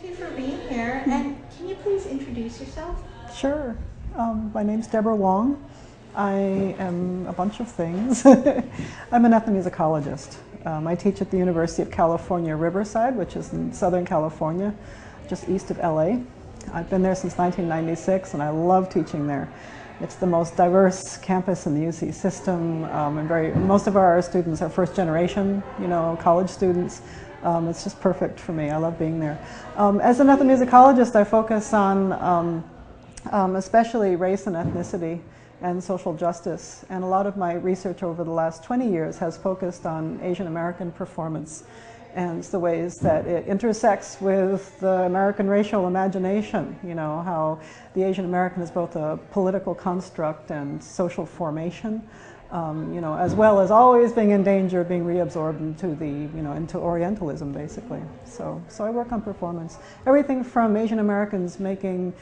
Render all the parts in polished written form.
you for being here. And can you please introduce yourself? Sure. My name's Deborah Wong. I am a bunch of things. I'm an ethnomusicologist. I teach at the University of California, Riverside, which is in Southern California, just east of LA. I've been there since 1996, and I love teaching there. It's the most diverse campus in the UC system, and most of our students are first generation, college students. It's just perfect for me. I love being there. As an ethnomusicologist, I focus on especially race and ethnicity and social justice. And a lot of my research over the last 20 years has focused on Asian American performance and the ways that it intersects with the American racial imagination, how the Asian American is both a political construct and social formation, as well as always being in danger of being reabsorbed into Orientalism, basically. So I work on performance. Everything from Asian Americans making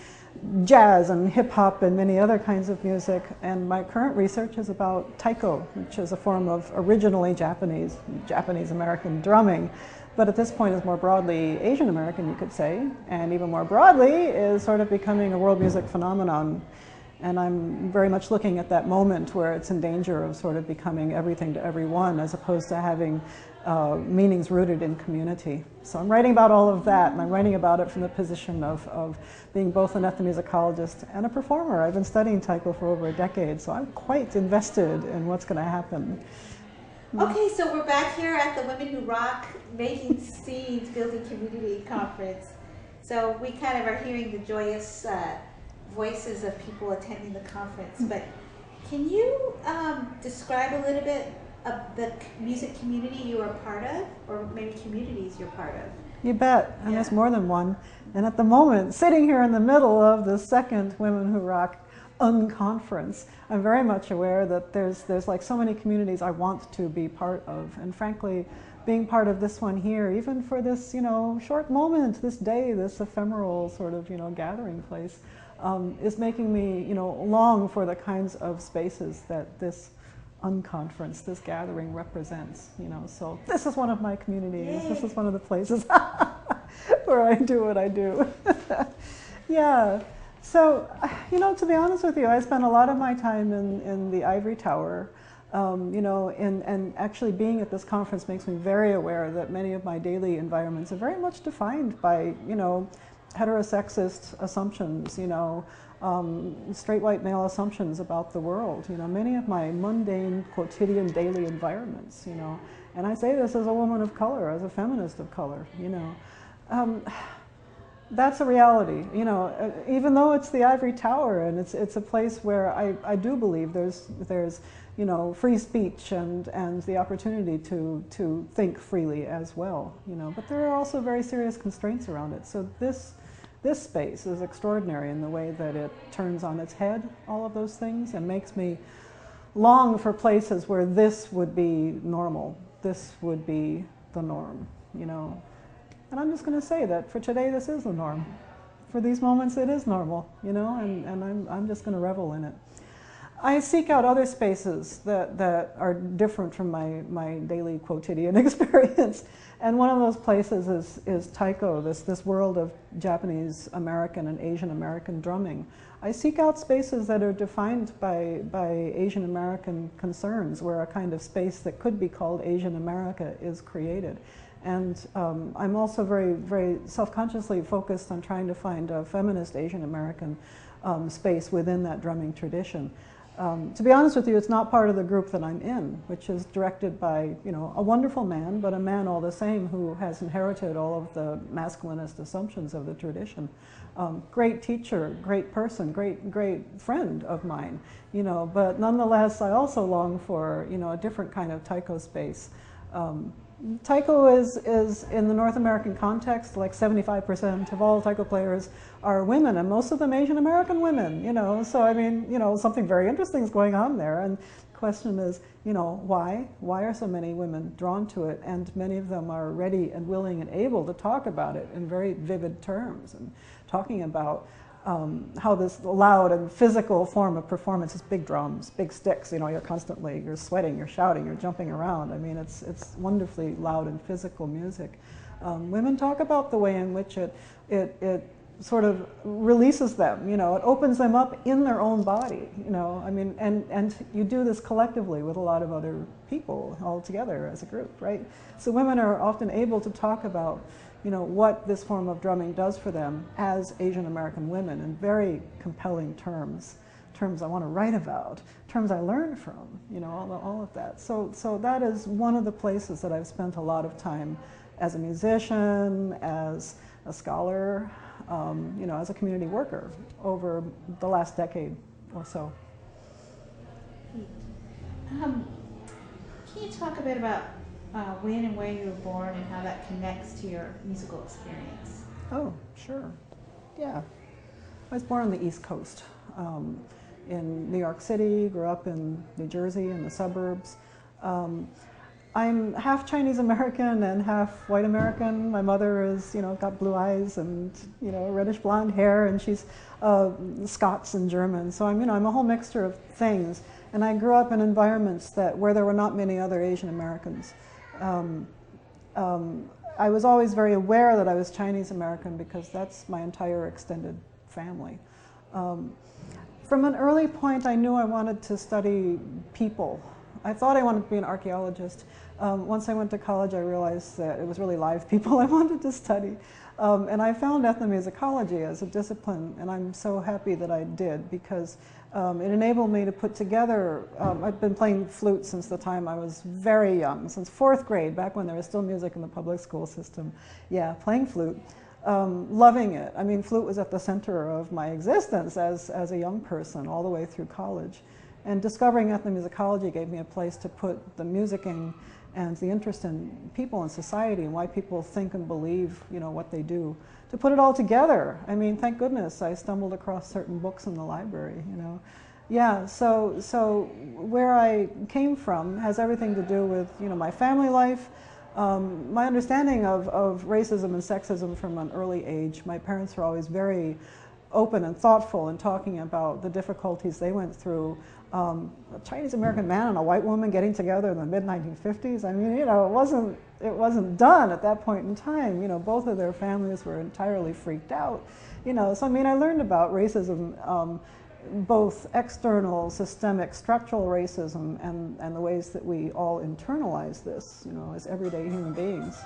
jazz and hip hop and many other kinds of music. And my current research is about taiko, which is a form of originally Japanese American drumming, but at this point is more broadly Asian American, you could say, and even more broadly is sort of becoming a world music phenomenon. And I'm very much looking at that moment where it's in danger of sort of becoming everything to everyone, as opposed to having meanings rooted in community. So I'm writing about all of that, and I'm writing about it from the position of being both an ethnomusicologist and a performer. I've been studying taiko for over a decade, so I'm quite invested in what's going to happen. Okay, so we're back here at the Women Who Rock Making Seeds Building Community Conference. So we kind of are hearing the joyous voices of people attending the conference, but can you describe a little bit of the music community you are part of, or maybe communities you're part of? You bet, and there's more than one. And at the moment, sitting here in the middle of the second Women Who Rock unconference, I'm very much aware that there's like so many communities I want to be part of, and frankly, being part of this one here, even for this short moment, this day, this ephemeral sort of gathering place, is making me long for the kinds of spaces that this unconference, this gathering represents. So this is one of my communities. Yay. This is one of the places where I do what I do. Yeah. So to be honest with you, I spent a lot of my time in the ivory tower. And actually being at this conference makes me very aware that many of my daily environments are very much defined by heterosexist assumptions, straight white male assumptions about the world. Many of my mundane, quotidian, daily environments. And I say this as a woman of color, as a feminist of color. That's a reality. Even though it's the ivory tower, and it's a place where I do believe there's free speech and the opportunity to think freely as well. But there are also very serious constraints around it. So this space is extraordinary in the way that it turns on its head all of those things and makes me long for places where this would be normal. This would be the norm. And I'm just going to say that for today, this is the norm. For these moments, it is normal, and I'm just going to revel in it. I seek out other spaces that are different from my daily quotidian experience. And one of those places is taiko, this world of Japanese American and Asian American drumming. I seek out spaces that are defined by Asian American concerns, where a kind of space that could be called Asian America is created. And I'm also very, very self-consciously focused on trying to find a feminist Asian American space within that drumming tradition. To be honest with you, it's not part of the group that I'm in, which is directed by a wonderful man, but a man all the same who has inherited all of the masculinist assumptions of the tradition. Great teacher, great person, great friend of mine, but nonetheless, I also long for a different kind of taiko space. Taiko is in the North American context, like 75% of all taiko players are women, and most of them Asian American women, so I mean, something very interesting is going on there, and the question is, why are so many women drawn to it? And many of them are ready and willing and able to talk about it in very vivid terms, and talking about how this loud and physical form of performance is big drums, big sticks, you know, you're sweating, you're shouting, you're jumping around. I mean, it's wonderfully loud and physical music. Women talk about the way in which it sort of releases them, you know, it opens them up in their own body, you know, I mean, and you do this collectively with a lot of other people all together as a group, right? So women are often able to talk about, you know, what this form of drumming does for them as Asian American women in very compelling terms I want to write about, terms I learned from, you know, all of that. So that is one of the places that I've spent a lot of time as a musician, as a scholar, you know, as a community worker over the last decade or so. Can you talk a bit about when and where you were born and how that connects to your musical experience? Oh, sure. Yeah. I was born on the East Coast in New York City, grew up in New Jersey in the suburbs. I'm half Chinese American and half white American. My mother is, you know, got blue eyes and, you know, reddish blonde hair, and she's Scots and German. So I'm, you know, I'm a whole mixture of things. And I grew up in environments where there were not many other Asian Americans. I was always very aware that I was Chinese American because that's my entire extended family. From an early point, I knew I wanted to study people. I thought I wanted to be an archaeologist. Once I went to college, I realized that it was really live people I wanted to study. And I found ethnomusicology as a discipline, and I'm so happy that I did because it enabled me to put together, I've been playing flute since the time I was very young, since 4th grade, back when there was still music in the public school system. Yeah, playing flute, loving it. I mean, flute was at the center of my existence as a young person all the way through college. And discovering ethnomusicology gave me a place to put the music in and the interest in people and society and why people think and believe, you know, what they do. To put it all together, I mean, thank goodness I stumbled across certain books in the library, you know. Yeah, so where I came from has everything to do with, you know, my family life, my understanding of racism and sexism from an early age. My parents were always very open and thoughtful in talking about the difficulties they went through. A Chinese American man and a white woman getting together in the mid-1950s. I mean, you know, it wasn't done at that point in time. You know, both of their families were entirely freaked out. You know, so I mean, I learned about racism, both external, systemic, structural racism, and the ways that we all internalize this, you know, as everyday human beings.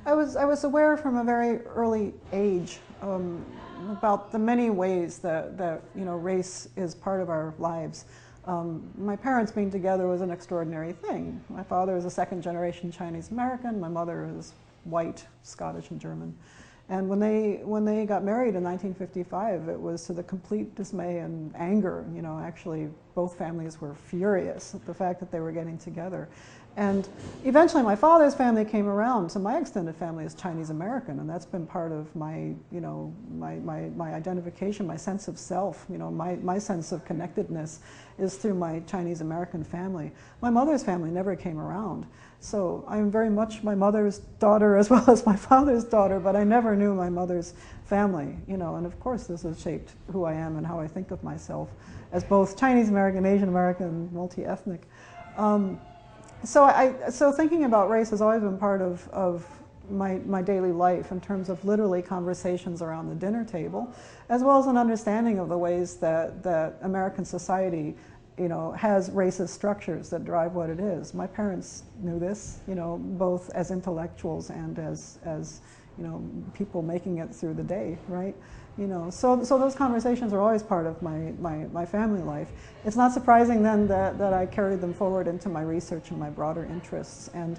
I was aware from a very early age about the many ways that you know, race is part of our lives. My parents being together was an extraordinary thing. My father is a second-generation Chinese American. My mother is white, Scottish, and German. And when they got married in 1955, it was to the complete dismay and anger. You know, actually, both families were furious at the fact that they were getting together. And eventually my father's family came around, so my extended family is Chinese American, and that's been part of my, you know, my identification, my sense of self, you know, my sense of connectedness is through my Chinese American family. My mother's family never came around, so I'm very much my mother's daughter as well as my father's daughter, but I never knew my mother's family, you know, and of course this has shaped who I am and how I think of myself as both Chinese American, Asian American, multi-ethnic. So thinking about race has always been part of my daily life in terms of literally conversations around the dinner table, as well as an understanding of the ways that American society, you know, has racist structures that drive what it is. My parents knew this, you know, both as intellectuals and as you know, people making it through the day, right? You know, so those conversations are always part of my family life. It's not surprising then that I carried them forward into my research and my broader interests. And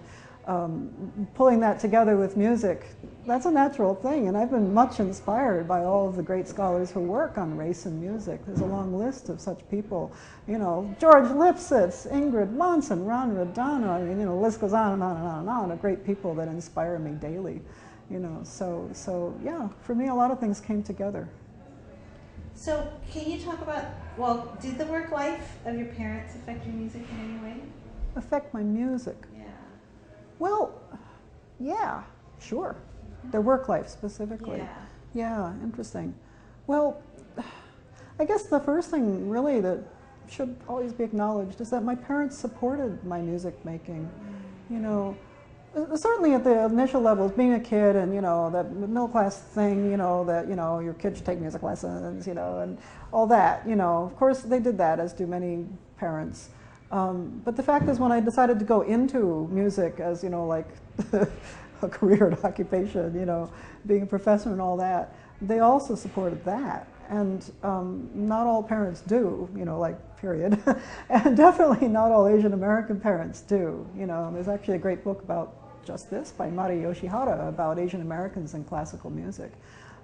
pulling that together with music, that's a natural thing. And I've been much inspired by all of the great scholars who work on race and music. There's a long list of such people. You know, George Lipsitz, Ingrid Monson, Ron Rodano. I mean, you know, the list goes on and on and on and on of great people that inspire me daily. You know, so yeah, for me a lot of things came together. So can you talk about, well, did the work life of your parents affect your music in any way? Affect my music? Yeah. Well, yeah, sure. Their work life specifically. Yeah. Yeah, interesting. Well, I guess the first thing really that should always be acknowledged is that my parents supported my music making. You know, certainly at the initial levels, being a kid and, you know, that middle class thing, you know, that, you know, your kids should take music lessons, you know, and all that, you know. Of course, they did that, as do many parents. But the fact is, when I decided to go into music as, you know, like a career and occupation, you know, being a professor and all that, they also supported that. And not all parents do, you know, like, period. And definitely not all Asian American parents do, you know. There's actually a great book about just this by Mari Yoshihara about Asian Americans and classical music.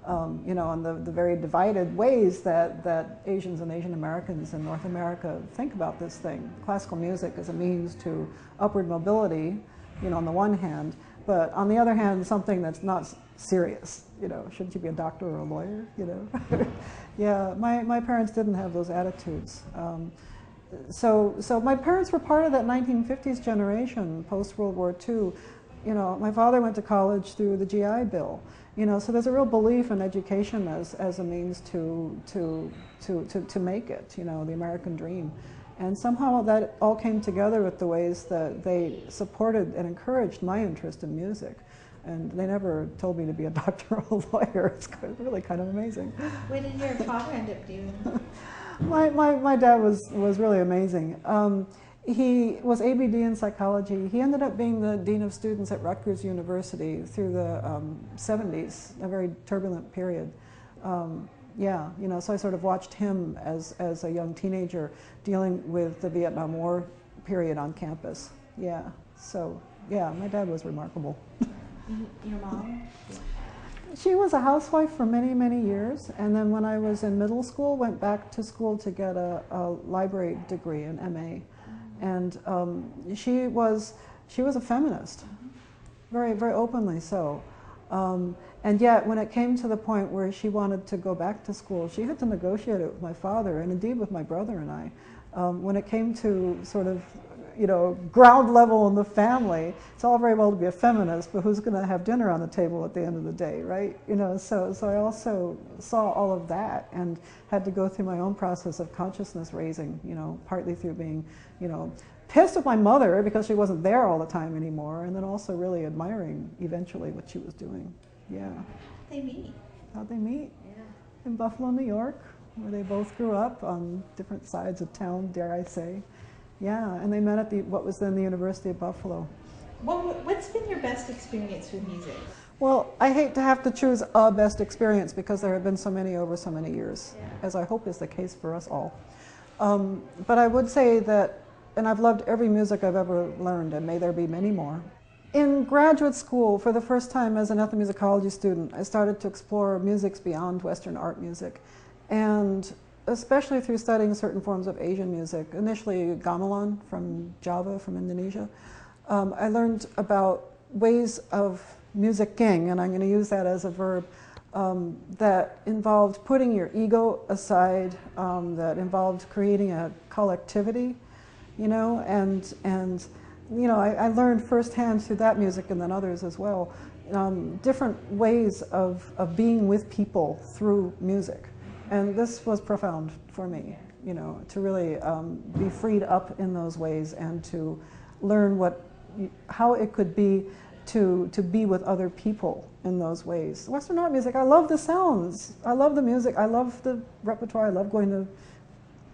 You know, and the very divided ways that Asians and Asian Americans in North America think about this thing. Classical music as a means to upward mobility, you know, on the one hand, but on the other hand, something that's not serious. You know, shouldn't you be a doctor or a lawyer, you know? Yeah, my parents didn't have those attitudes. So my parents were part of that 1950s generation, post-World War II. You know, my father went to college through the GI Bill. You know, so there's a real belief in education as a means to make it, you know, the American dream. And somehow that all came together with the ways that they supported and encouraged my interest in music. And they never told me to be a doctor or a lawyer. It's really kind of amazing. What did your father end up doing? My dad was really amazing. He was ABD in psychology. He ended up being the dean of students at Rutgers University through the 70s, a very turbulent period. Yeah, you know, so I sort of watched him as a young teenager dealing with the Vietnam War period on campus. Yeah, so yeah, my dad was remarkable. Your mom? She was a housewife for many, many years, and then when I was in middle school, went back to school to get a library degree, an MA. And she was a feminist, very, very openly so. And yet, when it came to the point where she wanted to go back to school, she had to negotiate it with my father, and indeed with my brother and I. When it came to sort of, you know, ground level in the family, it's all very well to be a feminist, but who's going to have dinner on the table at the end of the day, right? You know, so I also saw all of that and had to go through my own process of consciousness raising, you know, partly through being, you know, pissed with my mother because she wasn't there all the time anymore, and then also really admiring eventually what she was doing. Yeah. How'd they meet? How'd they meet? Yeah. In Buffalo, New York, where they both grew up on different sides of town, dare I say. Yeah, and they met at what was then the University of Buffalo. What's been your best experience with music? Well, I hate to have to choose a best experience because there have been so many over so many years, Yeah. as I hope is the case for us all. But I would say that, and I've loved every music I've ever learned, and may there be many more. In graduate school, for the first time as an ethnomusicology student, I started to explore musics beyond Western art music, and especially through studying certain forms of Asian music, initially gamelan from Java, from Indonesia. I learned about ways of musicking, and I'm going to use that as a verb, that involved putting your ego aside, that involved creating a collectivity, you know, and you know, I learned firsthand through that music and then others as well, different ways of being with people through music. And this was profound for me, you know, to really be freed up in those ways and to learn how it could be to be with other people in those ways. Western art music, I love the sounds, I love the music, I love the repertoire, I love going to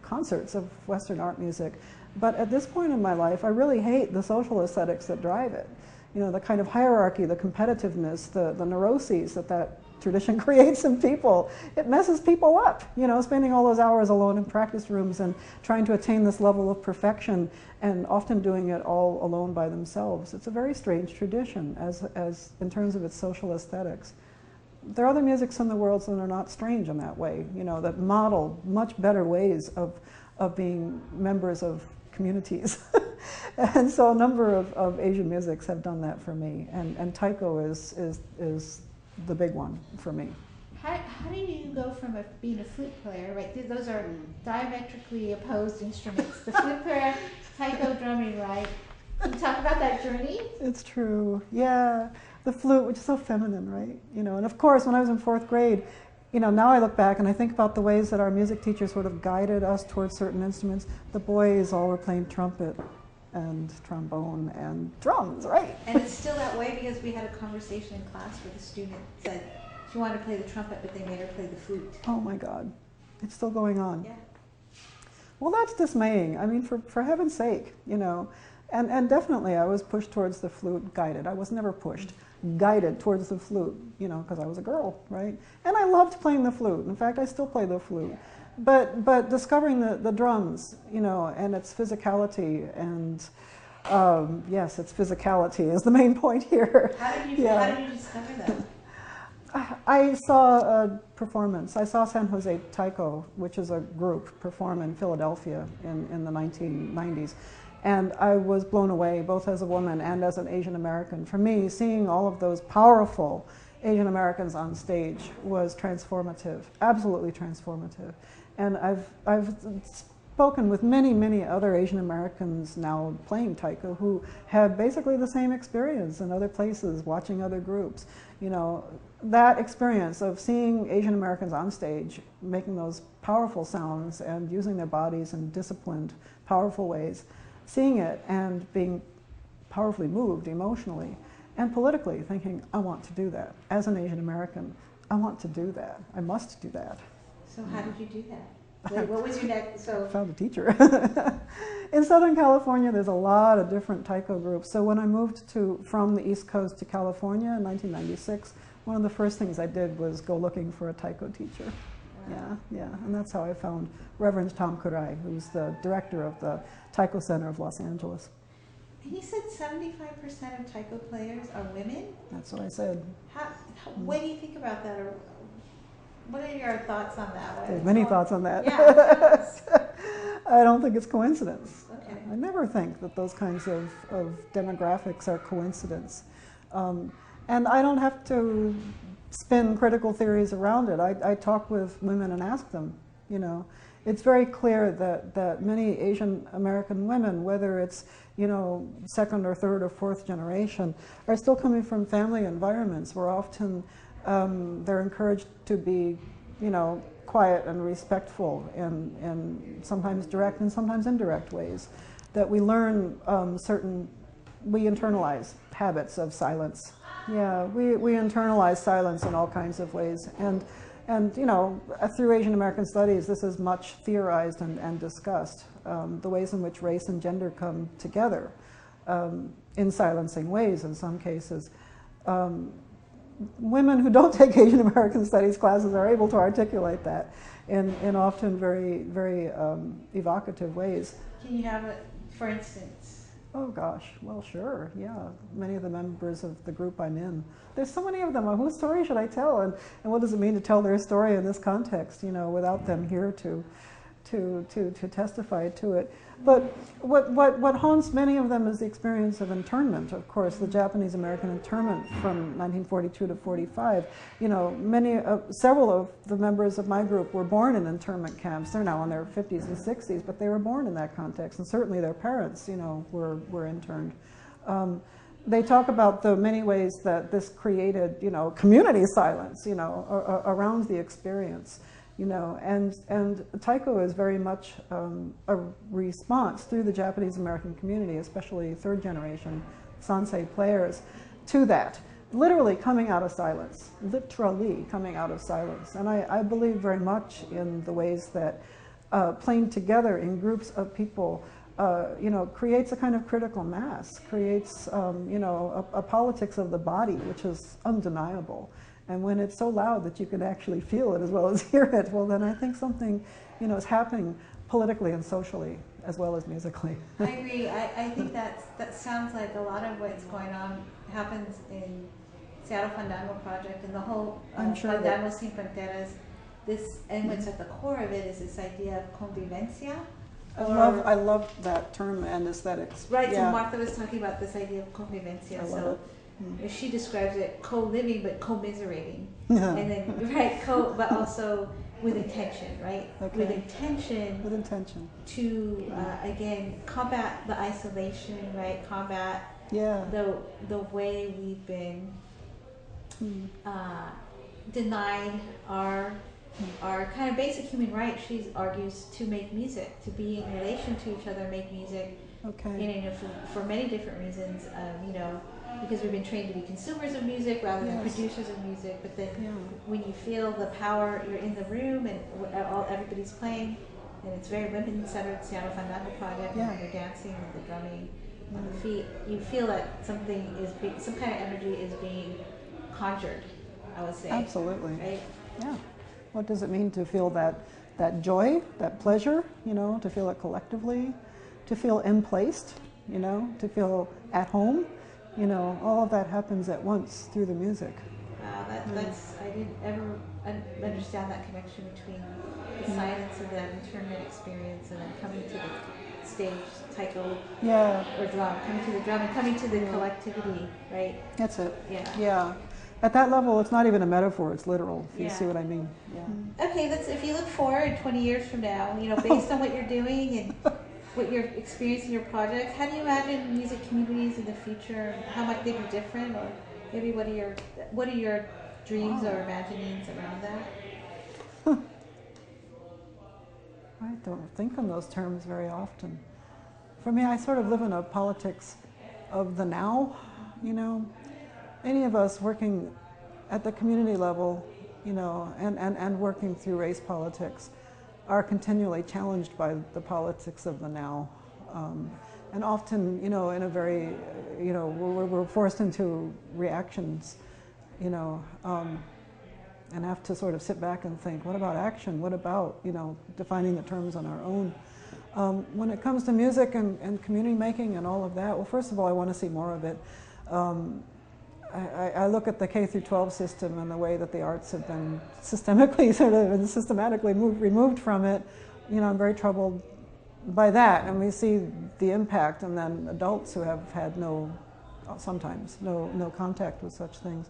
concerts of Western art music. But at this point in my life, I really hate the social aesthetics that drive it. You know, the kind of hierarchy, the competitiveness, the neuroses that tradition creates in people. It messes people up, you know, spending all those hours alone in practice rooms and trying to attain this level of perfection and often doing it all alone by themselves. It's a very strange tradition as in terms of its social aesthetics. There are other musics in the world that are not strange in that way, you know, that model much better ways of being members of communities. And so a number of Asian musics have done that for me, and taiko is the big one for me. How do you go from being a flute player, right? Those are diametrically opposed instruments. The flute player, taiko drumming, right? Can you talk about that journey? It's true, yeah. The flute, which is so feminine, right? You know, and of course, when I was in 4th grade, now I look back and I think about the ways that our music teachers sort of guided us towards certain instruments. The boys all were playing trumpet and trombone and drums, right? And it's still that way because we had a conversation in class where the student said she wanted to play the trumpet, but they made her play the flute. Oh my God, it's still going on. Yeah. Well, that's dismaying. I mean, for heaven's sake, And definitely I was pushed towards the flute, guided. I was never pushed, guided towards the flute, because I was a girl, right? And I loved playing the flute. In fact, I still play the flute. But discovering the drums, and its physicality, and yes, its physicality is the main point here. How did you discover that? I saw a performance. I saw San Jose Taiko, which is a group, perform in Philadelphia in the 1990s. And I was blown away, both as a woman and as an Asian American. For me, seeing all of those powerful Asian Americans on stage was transformative, absolutely transformative. And I've spoken with many, many other Asian Americans now playing taiko who had basically the same experience in other places, watching other groups. That experience of seeing Asian Americans on stage making those powerful sounds and using their bodies in disciplined, powerful ways, seeing it and being powerfully moved emotionally and politically, thinking, I want to do that. As an Asian American, I want to do that. I must do that. So how did you do that? What was your next? I found a teacher. In Southern California, there's a lot of different taiko groups. So when I moved from the East Coast to California in 1996, one of the first things I did was go looking for a taiko teacher. Wow. Yeah, and that's how I found Reverend Tom Kurai, who's the director of the Taiko Center of Los Angeles. And you said 75% of taiko players are women? That's what I said. What do you think about that? Or what are your thoughts on that? There's many thoughts on that. Yeah. I don't think it's coincidence. Okay. I never think that those kinds of demographics are coincidence. And I don't have to spin critical theories around it. I talk with women and ask them, It's very clear that many Asian American women, whether it's, second or third or fourth generation, are still coming from family environments where often they're encouraged to be, quiet and respectful in sometimes direct and sometimes indirect ways. That we learn we internalize habits of silence. Yeah, we internalize silence in all kinds of ways. And through Asian American studies, this is much theorized and discussed, the ways in which race and gender come together in silencing ways in some cases. Women who don't take Asian American studies classes are able to articulate that in often very, very evocative ways. Can you have it, for instance? Oh gosh, well sure, yeah. Many of the members of the group I'm in. There's so many of them. Whose story should I tell? And what does it mean to tell their story in this context, without them here to testify to it. But what haunts many of them is the experience of internment, of course, the Japanese American internment from 1942 to 45. Several of the members of my group were born in internment camps. They're now in their 50s and 60s, but they were born in that context, and certainly their parents, were interned. They talk about the many ways that this created, community silence, around the experience. And taiko is very much a response through the Japanese American community, especially third generation sansei players, to that. Literally coming out of silence, literally coming out of silence. And I believe very much in the ways that playing together in groups of people creates a kind of critical mass, creates a politics of the body, which is undeniable. And when it's so loud that you can actually feel it as well as hear it, well then I think something, is happening politically and socially as well as musically. I agree. I think that sounds like a lot of what's going on happens in Seattle Fandango Project and the whole Fandango Sin Fronteras. And what's at the core of it is this idea of convivencia. I love that term and aesthetics. Right, yeah. So Martha was talking about this idea of convivencia. I love it. She describes it co-living but commiserating, Yeah. and then but also with intention, right? Okay. With intention. With intention. To again combat the isolation, right? Combat yeah. the way we've been denied our kind of basic human right, she argues, to make music, to be in relation to each other, make music. Okay. You know, for many different reasons, you know, because we've been trained to be consumers of music rather than Yes. producers of music. But then Yeah. when you feel the power, you're in the room and everybody's playing, and it's very women-centered, Seattle Fandango project, Yeah. and they're dancing and the drumming on the feet. You feel that something is some kind of energy is being conjured, I would say. Absolutely. Right? Yeah. What does it mean to feel that joy, that pleasure, you know, to feel it collectively, to feel emplaced, you know, to feel at home, you know, all of that happens at once through the music. Wow, that's, I didn't ever understand that connection between the silence of that internment experience and then coming to the stage, taiko, Yeah. or drum, coming to the drum and coming to the collectivity, right? That's it. Yeah. Yeah. At that level, it's not even a metaphor, it's literal, if you Yeah. see what I mean. Yeah. Okay, if you look forward 20 years from now, you know, based on what you're doing and what you're experiencing in your project, how do you imagine music communities in the future? How might they be different, or maybe what are your dreams or imaginings around that? I don't think in those terms very often. For me, I sort of live in a politics of the now, you know. Any of us working at the community level, you know, and working through race politics are continually challenged by the politics of the now. And often, you know, in a very, you know, we're forced into reactions, you know, and have to sort of sit back and think, what about action? What about, you know, defining the terms on our own? When it comes to music and community making and all of that, well, first of all, I want to see more of it. I look at the K through 12 system and the way that the arts have been systemically and systematically removed from it. You know, I'm very troubled by that, and we see the impact, and then adults who have had sometimes no contact with such things.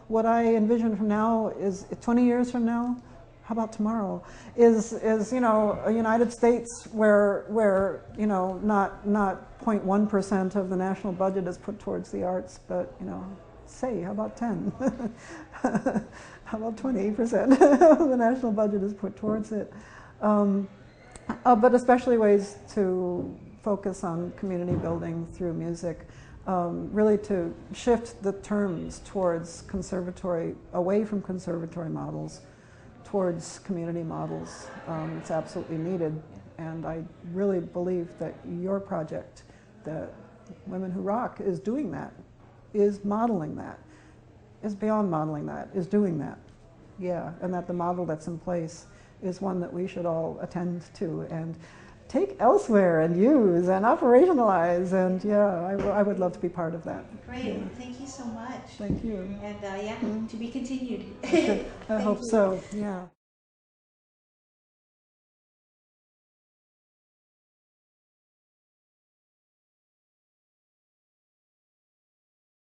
What I envision from now is 20 years from now, how about tomorrow, is you know, a United States where you know, not 0.1% of the national budget is put towards the arts, but you know, say, how about 10? How about 20% of the national budget is put towards it? But especially ways to focus on community building through music, really to shift the terms towards conservatory, away from conservatory models, towards community models. It's absolutely needed, and I really believe that your project, the Women Who Rock, is doing that, is modeling that, is beyond modeling that, is doing that. Yeah, and that the model that's in place is one that we should all attend to and take elsewhere and use and operationalize, and yeah, I would love to be part of that. Great, Yeah. thank you so much. Thank you. And yeah, to be continued. I hope so, yeah.